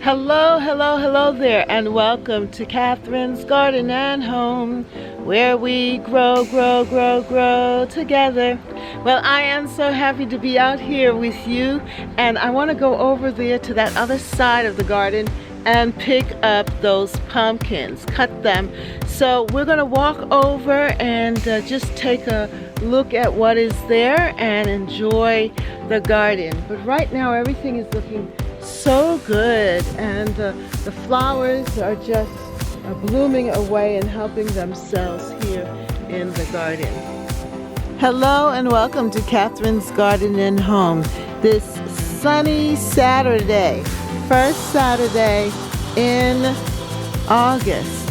Hello, hello, hello there, and welcome to Catherine's Garden and Home, where we grow, grow, grow, grow together. Well, I am so happy to be out here with you, and I want to go over there to that other side of the garden and pick up those pumpkins, cut them. So we're going to walk over and just take a look at what is there and enjoy the garden. But right now everything is looking so good, and the flowers are just blooming away and helping themselves here in the garden. Hello and welcome to Catherine's Garden and Home this sunny Saturday, first Saturday in August,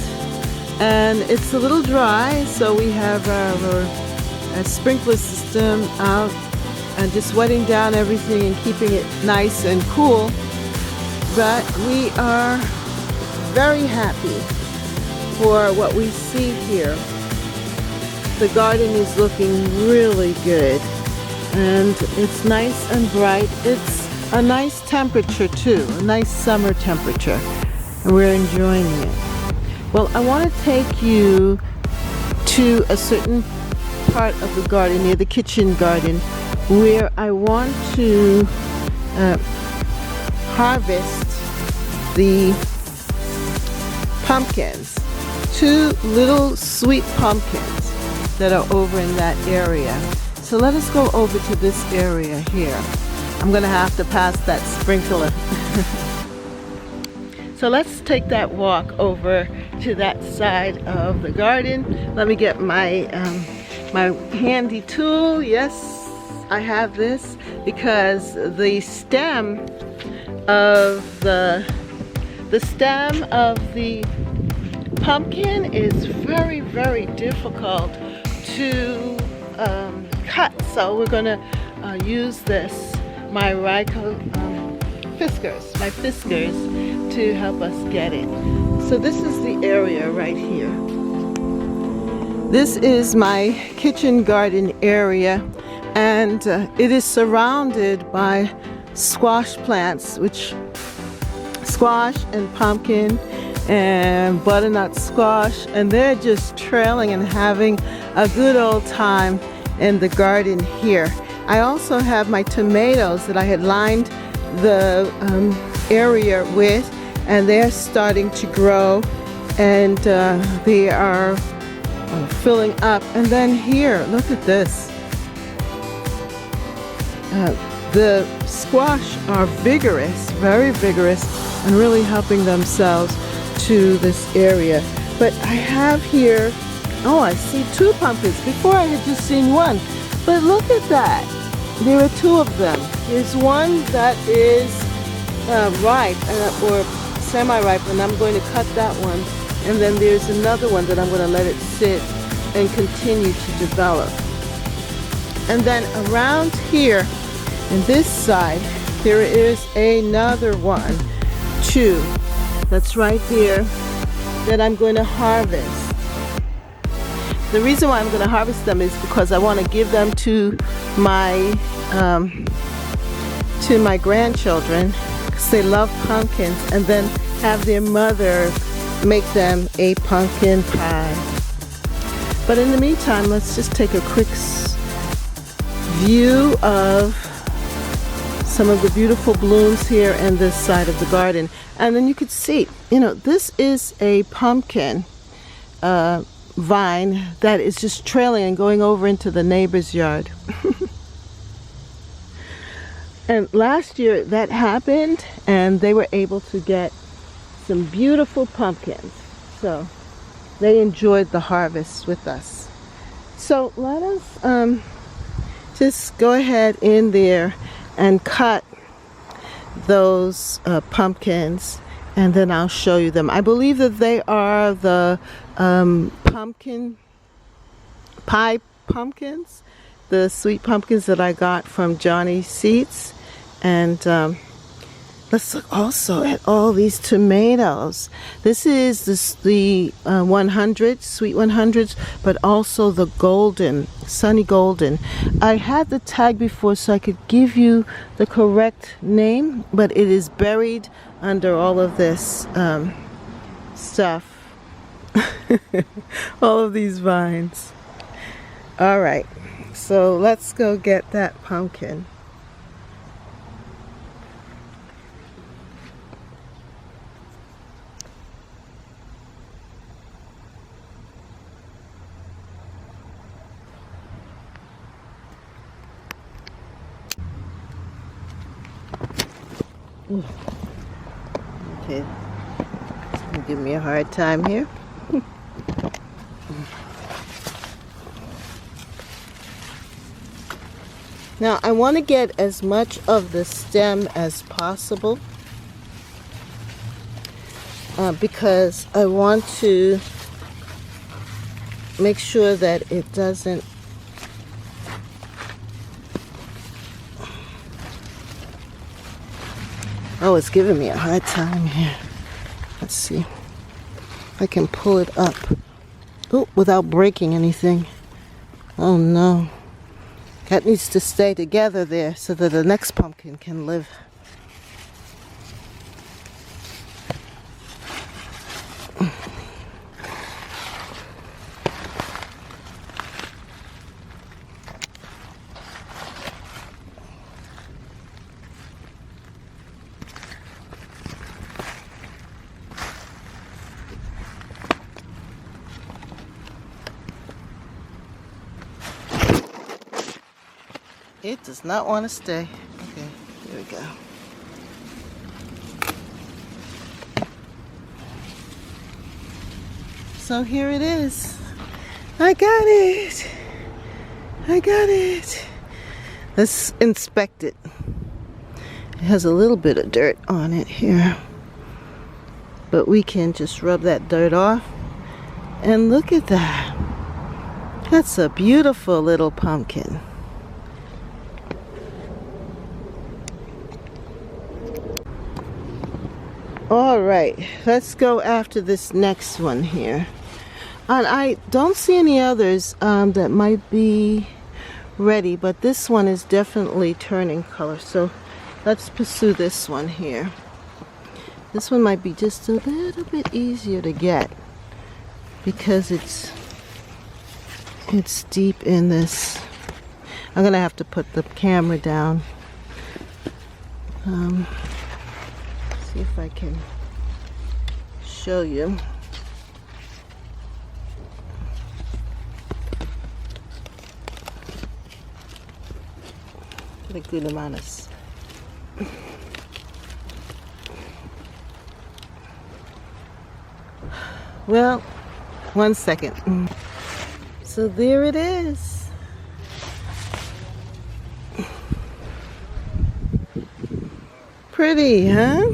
and it's a little dry, so we have our sprinkler system out and just wetting down everything and keeping it nice and cool. But we are very happy for what we see here. The garden is looking really good, and it's nice and bright. It's a nice temperature too, a nice summer temperature, and we're enjoying it. Well, I want to take you to a certain part of the garden, near the kitchen garden, where I want to harvest the pumpkins. Two little sweet pumpkins that are over in that area. So let us go over to this area here. I'm going to have to pass that sprinkler. So let's take that walk over to that side of the garden. Let me get my my handy tool. Yes, I have this because the stem of the pumpkin is very, very difficult to cut. So we're going to use this, my fiskars, to help us get it. So this is the area right here. This is my kitchen garden area, and it is surrounded by squash plants, which squash and pumpkin and butternut squash, and they're just trailing and having a good old time in the garden here. I also have my tomatoes that I had lined the area with, and they're starting to grow, and they are filling up. And then here, look at this. The squash are vigorous, very vigorous, and really helping themselves to this area. But I have here, oh, I see two pumpkins. Before I had just seen one, but look at that. There are two of them. There's one that is ripe or semi-ripe, and I'm going to cut that one. And then there's another one that I'm going to let it sit and continue to develop. And then around here, in this side, there is another one, two, that's right there, that I'm going to harvest. The reason why I'm going to harvest them is because I want to give them to my grandchildren, because they love pumpkins, and then have their mother make them a pumpkin pie. But in the meantime, let's just take a quick view of some of the beautiful blooms here in this side of the garden. And then you could see, you know, this is a pumpkin vine that is just trailing and going over into the neighbor's yard. And last year that happened, and they were able to get some beautiful pumpkins. So they enjoyed the harvest with us. So let us just go ahead in there and cut those pumpkins, and then I'll show you them. I believe that they are the pumpkin pie pumpkins, the sweet pumpkins that I got from Johnny Seeds, and Let's look also at all these tomatoes. This is the 100, sweet 100s, but also the golden, sunny golden. I had the tag before so I could give you the correct name, but it is buried under all of this stuff. All of these vines. All right, so let's go get that pumpkin. Okay, give me a hard time here. Now I want to get as much of the stem as possible because I want to make sure that it doesn't Oh, it's giving me a hard time here. Let's see if I can pull it up. Oh, without breaking anything. Oh no. That needs to stay together there so that the next pumpkin can live. It does not want to stay. Okay, here we go. So here it is. I got it. I got it. Let's inspect it. It has a little bit of dirt on it here. But we can just rub that dirt off. And look at that. That's a beautiful little pumpkin. All right, let's go after this next one here. And I don't see any others that might be ready, but this one is definitely turning color. So let's pursue this one here. This one might be just a little bit easier to get because it's deep in this. I'm gonna have to put the camera down. See if I can show you. Get a good amount of. Well, 1 second. So there it is. Pretty, huh?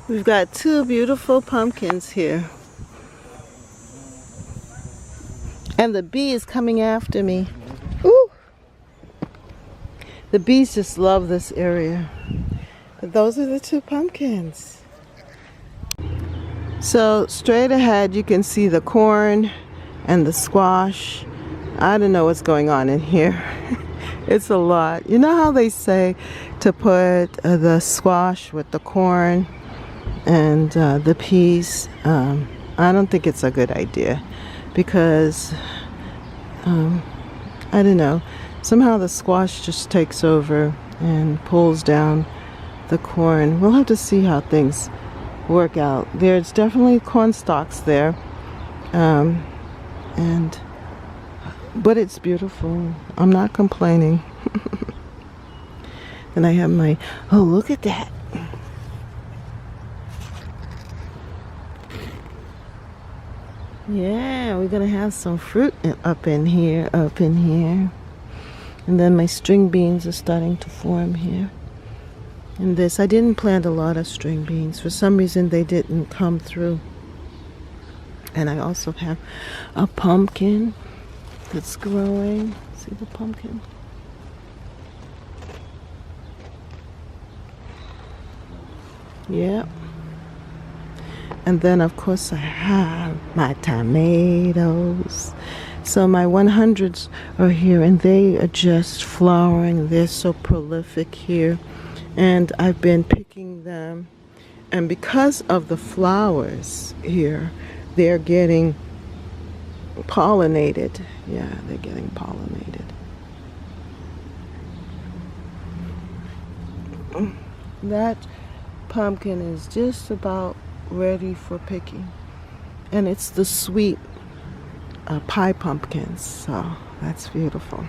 We've got two beautiful pumpkins here. And the bee is coming after me. Ooh! The bees just love this area. But those are the two pumpkins. So straight ahead you can see the corn and the squash. I don't know what's going on in here. It's a lot. You know how they say to put the squash with the corn and the peas? I don't think it's a good idea because I don't know, somehow the squash just takes over and pulls down the corn. We'll have to see how things work out. There's definitely corn stalks there, but it's beautiful. I'm not complaining. And I have my, oh, look at that. Yeah, we're gonna have some fruit up in here. And then my string beans are starting to form here. And this, I didn't plant a lot of string beans. For some reason they didn't come through. And I also have a pumpkin that's growing. See the pumpkin? Yeah. And then, of course, I have my tomatoes. So my 100s are here, and they are just flowering. They're so prolific here. And I've been picking them. And because of the flowers here, they're getting pollinated. Yeah, they're getting pollinated. That pumpkin is just about ready for picking. And it's the sweet pie pumpkins, so that's beautiful.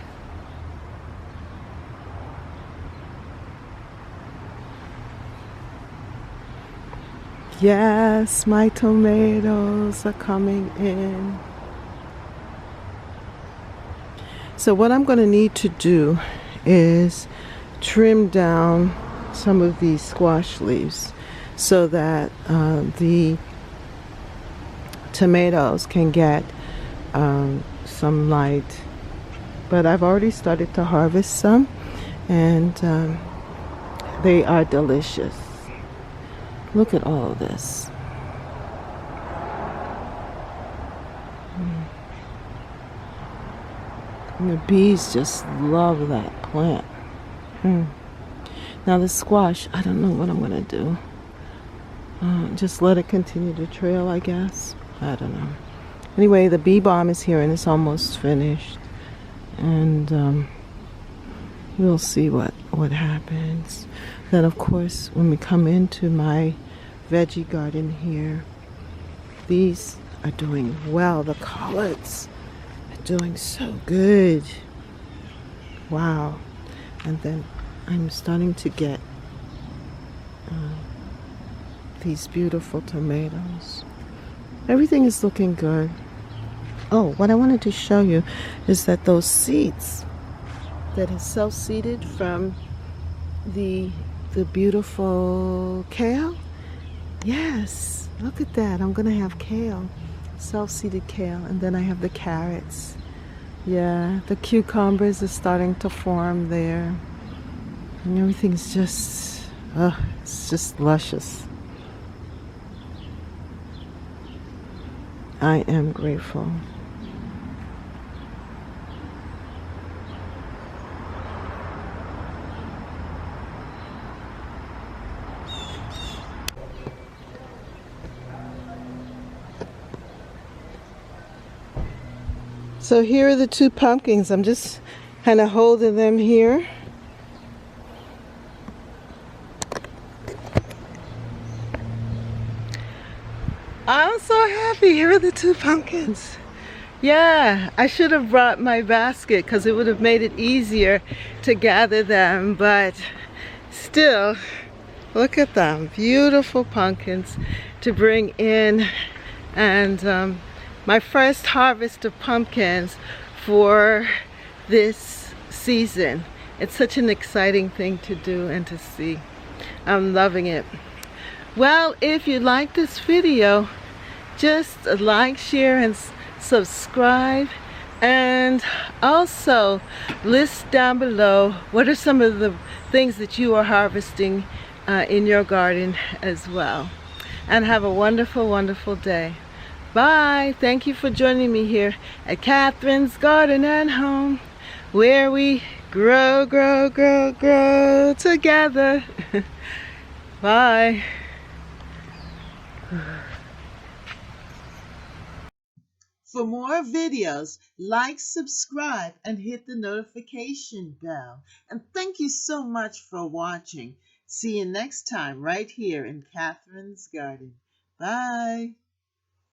Yes, my tomatoes are coming in. So what I'm going to need to do is trim down some of these squash leaves so that the tomatoes can get some light. But I've already started to harvest some, and they are delicious. Look at all of this. And the bees just love that plant. Now the squash, I don't know what I'm going to do. Just let it continue to trail, I guess. I don't know. Anyway, the bee balm is here and it's almost finished. And we'll see what happens. Then, of course, when we come into my veggie garden here, these are doing well. The collards are doing so good. Wow. And then I'm starting to get these beautiful tomatoes. Everything is looking good. Oh, what I wanted to show you is that those seeds that is self-seeded from the beautiful kale. Yes, look at that. I'm gonna have kale, self-seeded kale, and then I have the carrots. Yeah, the cucumbers are starting to form there, and everything's just, it's just luscious. I am grateful. So here are the two pumpkins. I'm just kind of holding them here. I'm so happy. Here are the two pumpkins. Yeah, I should have brought my basket because it would have made it easier to gather them, but still, look at them. Beautiful pumpkins to bring in, and my first harvest of pumpkins for this season. It's such an exciting thing to do and to see. I'm loving it. Well, if you like this video, just like, share, and subscribe, and also list down below what are some of the things that you are harvesting in your garden as well. And have a wonderful, wonderful day. Bye. Thank you for joining me here at Catherine's Garden and Home, where we grow, grow, grow, grow together. Bye. For more videos, like, subscribe, and hit the notification bell. And thank you so much for watching. See you next time right here in Catherine's Garden. Bye.